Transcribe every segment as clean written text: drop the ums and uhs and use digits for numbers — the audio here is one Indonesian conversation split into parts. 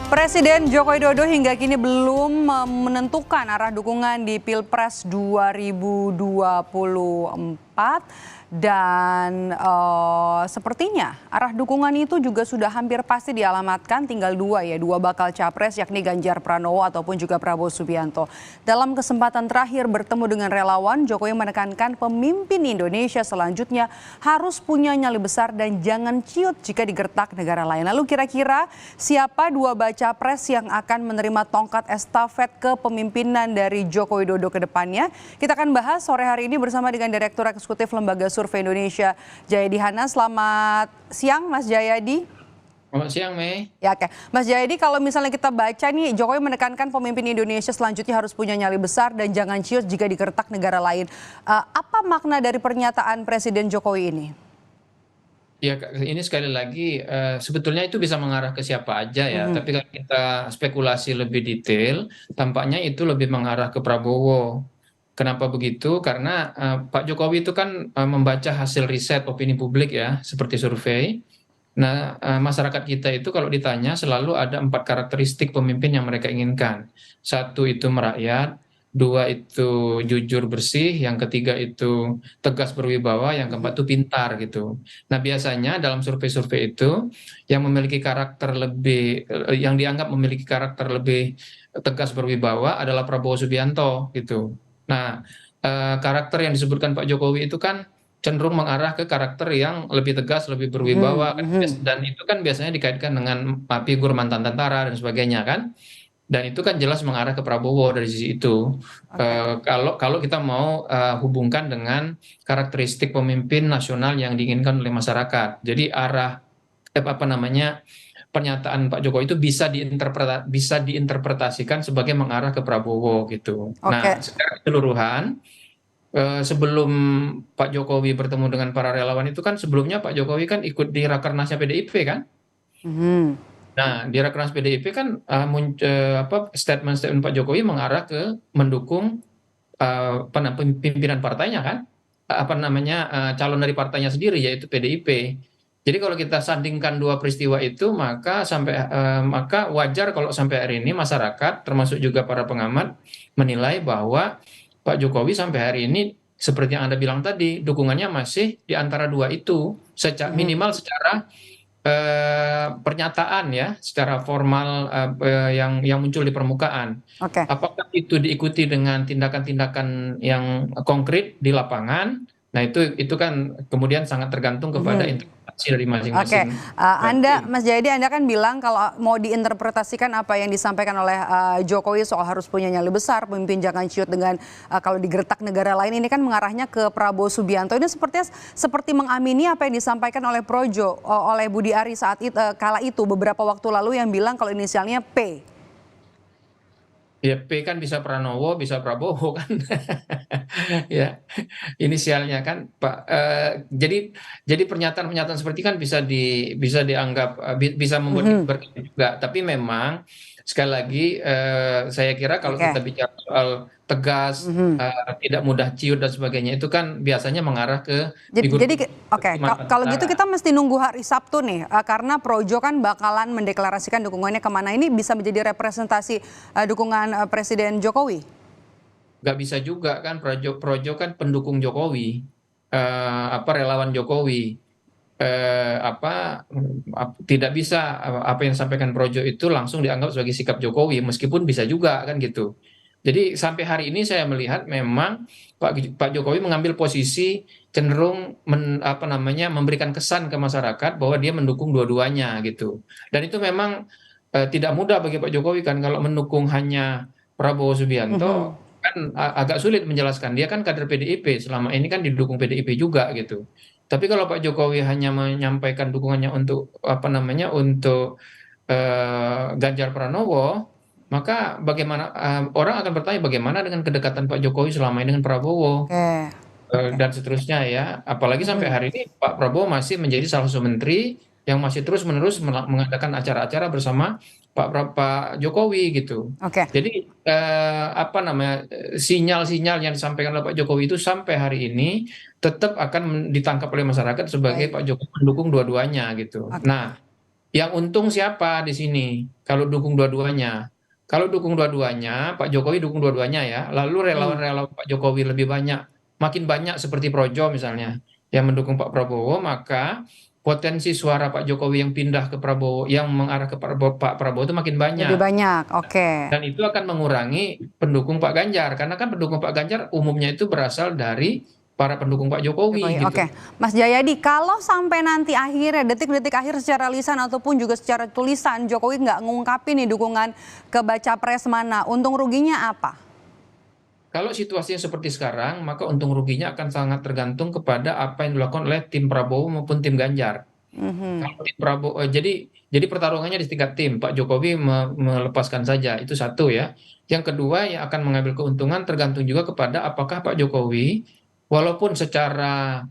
Presiden Joko Widodo hingga kini belum menentukan arah dukungan di Pilpres 2024 dan sepertinya arah dukungan itu juga sudah hampir pasti dialamatkan, tinggal dua bakal capres yakni Ganjar Pranowo ataupun juga Prabowo Subianto. Dalam kesempatan terakhir bertemu dengan relawan, Jokowi menekankan pemimpin Indonesia selanjutnya harus punya nyali besar dan jangan ciut jika digertak negara lain. Lalu kira-kira siapa dua capres yang akan menerima tongkat estafet kepemimpinan dari Joko Widodo ke depannya? Kita akan bahas sore hari ini bersama dengan Direktur Eksekutif Lembaga Survei Indonesia, Jayadi Hanan. Selamat siang, Mas Jayadi. Selamat siang, Mei. Ya, oke. Mas Jayadi, kalau misalnya kita baca nih, Jokowi menekankan pemimpin Indonesia selanjutnya harus punya nyali besar dan jangan ciut jika digertak negara lain. Apa makna dari pernyataan Presiden Jokowi ini? Ya, ini sekali lagi sebetulnya itu bisa mengarah ke siapa aja ya. Tapi kalau kita spekulasi lebih detail, tampaknya itu lebih mengarah ke Prabowo. Kenapa begitu? Karena Pak Jokowi itu kan membaca hasil riset opini publik ya, seperti survei. Nah, masyarakat kita itu kalau ditanya selalu ada 4 karakteristik pemimpin yang mereka inginkan. Satu itu merakyat, dua itu jujur bersih, yang ketiga itu tegas berwibawa, yang keempat itu pintar gitu. Nah, biasanya dalam survei-survei itu yang memiliki karakter lebih, yang dianggap memiliki karakter lebih tegas berwibawa adalah Prabowo Subianto gitu. Nah, karakter yang disebutkan Pak Jokowi itu kan cenderung mengarah ke karakter yang lebih tegas, lebih berwibawa, dan itu kan biasanya dikaitkan dengan figur mantan tentara dan sebagainya kan. Dan itu kan jelas mengarah ke Prabowo dari sisi itu. Kalau kita mau hubungkan dengan karakteristik pemimpin nasional yang diinginkan oleh masyarakat. Jadi arah apa namanya pernyataan Pak Jokowi itu bisa diinterpretasikan sebagai mengarah ke Prabowo gitu. Nah, secara keseluruhan sebelum Pak Jokowi bertemu dengan para relawan itu kan sebelumnya Pak Jokowi kan ikut di Rakernasnya PDIP kan. Nah, di Rakernas PDIP kan statement-statement Pak Jokowi mengarah ke mendukung pimpinan partainya kan, calon dari partainya sendiri yaitu PDIP. Jadi kalau kita sandingkan dua peristiwa itu maka wajar kalau sampai hari ini masyarakat termasuk juga para pengamat menilai bahwa Pak Jokowi sampai hari ini seperti yang Anda bilang tadi dukungannya masih di antara dua itu, minimal secara pernyataan ya, secara formal yang muncul di permukaan. Apakah itu diikuti dengan tindakan-tindakan yang konkret di lapangan? Nah, itu kan kemudian sangat tergantung kepada interpretasi dari masing-masing. Mas Jayadi, Anda kan bilang kalau mau diinterpretasikan apa yang disampaikan oleh Jokowi soal harus punya nyali besar, pemimpin jangan ciut dengan kalau digertak negara lain, ini kan mengarahnya ke Prabowo Subianto. Ini sepertinya seperti mengamini apa yang disampaikan oleh Projo, oleh Budi Ari saat itu, kala itu beberapa waktu lalu yang bilang kalau inisialnya P. Ya, P kan bisa Pranowo, bisa Prabowo kan. Ya, inisialnya kan Pak. Jadi pernyataan-pernyataan seperti kan bisa dianggap bisa membuat berkata juga. Tapi memang sekali lagi saya kira kalau kita bicara soal tegas, tidak mudah ciut dan sebagainya, itu kan biasanya mengarah ke figur. Kalau gitu kita mesti nunggu hari Sabtu nih, karena Projo kan bakalan mendeklarasikan dukungannya kemana. Ini bisa menjadi representasi dukungan Presiden Jokowi? Nggak bisa juga kan, Projo kan pendukung Jokowi, relawan Jokowi. Tidak bisa apa yang disampaikan Projo itu langsung dianggap sebagai sikap Jokowi, meskipun bisa juga kan gitu. Jadi sampai hari ini saya melihat memang Pak Jokowi mengambil posisi cenderung memberikan kesan ke masyarakat bahwa dia mendukung dua-duanya gitu. Dan itu memang tidak mudah bagi Pak Jokowi kan, kalau mendukung hanya Prabowo Subianto kan agak sulit menjelaskan. Dia kan kader PDIP, selama ini kan didukung PDIP juga gitu. Tapi kalau Pak Jokowi hanya menyampaikan dukungannya untuk Ganjar Pranowo, maka bagaimana orang akan bertanya bagaimana dengan kedekatan Pak Jokowi selama ini dengan Prabowo dan seterusnya ya. Apalagi sampai hari ini Pak Prabowo masih menjadi salah satu menteri yang masih terus-menerus mengadakan acara-acara bersama Pak Jokowi gitu. Jadi sinyal-sinyal yang disampaikan oleh Pak Jokowi itu sampai hari ini tetap akan ditangkap oleh masyarakat sebagai Pak Jokowi mendukung dua-duanya gitu. Nah, Yang untung siapa di sini? Kalau dukung dua-duanya. Kalau dukung dua-duanya, Pak Jokowi dukung dua-duanya ya. Lalu Hmm. relawan-relawan Pak Jokowi lebih banyak, makin banyak seperti Projo misalnya, yang mendukung Pak Prabowo, maka potensi suara Pak Jokowi yang pindah ke Prabowo, yang mengarah ke Pak Prabowo itu makin Lebih banyak. banyak, oke. Dan itu akan mengurangi pendukung Pak Ganjar. Karena kan pendukung Pak Ganjar umumnya itu berasal dari para pendukung Pak Jokowi, Jokowi gitu. oke. Mas Jayadi, kalau sampai nanti akhirnya detik-detik akhir secara lisan ataupun juga secara tulisan Jokowi nggak ngungkapin nih dukungan ke baca pres mana, untung ruginya apa? Kalau situasinya seperti sekarang, maka untung ruginya akan sangat tergantung kepada apa yang dilakukan oleh tim Prabowo maupun tim Ganjar. Mhm. Kalau tim Prabowo, jadi pertarungannya di tingkat tim. Pak Jokowi melepaskan saja, itu satu ya. Yang kedua yang akan mengambil keuntungan tergantung juga kepada apakah Pak Jokowi, walaupun secara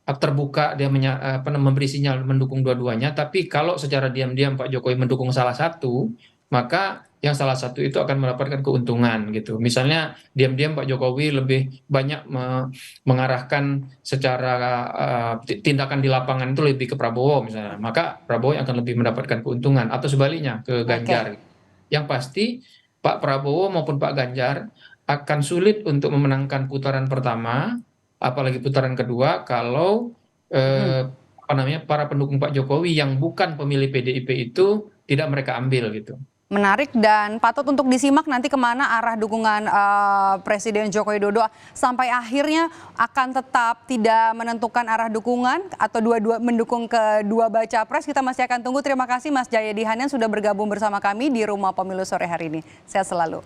terbuka dia memberi sinyal mendukung dua-duanya, tapi kalau secara diam-diam Pak Jokowi mendukung salah satu, maka yang salah satu itu akan mendapatkan keuntungan gitu. Misalnya diam-diam Pak Jokowi lebih banyak mengarahkan secara tindakan di lapangan itu lebih ke Prabowo misalnya, maka Prabowo yang akan lebih mendapatkan keuntungan atau sebaliknya ke Oke. Ganjar. Yang pasti Pak Prabowo maupun Pak Ganjar akan sulit untuk memenangkan putaran pertama, apalagi putaran kedua kalau Mhm. apa namanya para pendukung Pak Jokowi yang bukan pemilih PDIP itu tidak mereka ambil gitu. Menarik dan patut untuk disimak nanti kemana arah dukungan Presiden Joko Widodo sampai akhirnya akan tetap tidak menentukan arah dukungan atau dua-dua mendukung kedua baca pres. Kita masih akan tunggu. Terima kasih Mas Jayadi Hanan sudah bergabung bersama kami di Rumah Pemilu sore hari ini. Sehat selalu.